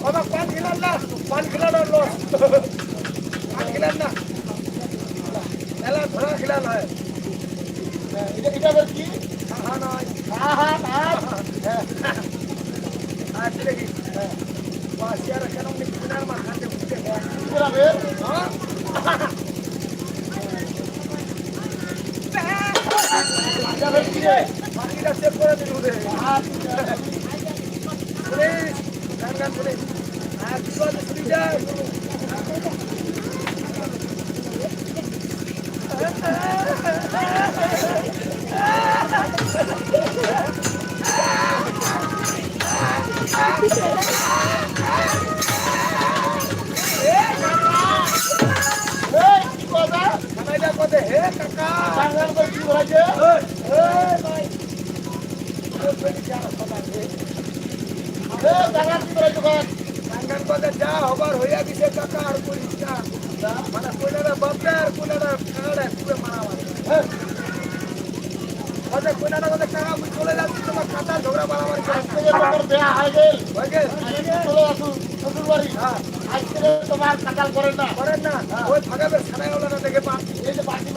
বাবা পান খেলাম না, পান খেলানো লস, পান খেলাম না, এলা ধরা খেলানো হয়। এটা আবার কি? হ্যাঁ নয়, আচ্ছা দেখি বাসিয়ার কেন কিনার মাথাতে উঠতে বাকিটা চেক করে দিন ওদের পুলিশ গান গান পুলিশ আর কি বলে সুবিচার কথা হে কাকা কি বলাছে? গান কথা যা হবার হইয়া দিছে কাকা আর করিস না মানে কোনারা বাপে আর কোনারা কানাডা পুরো মারামারি কথা কোনারা কথা কাকা মুই চলে যাচ্ছি তোমার কাটা ঝগড়া মারামারি তোমার কাটাল করেন না করেন না ওই ভাগাবে ছানায় ওলা দেখে পাচ্ছি এই যে বাকি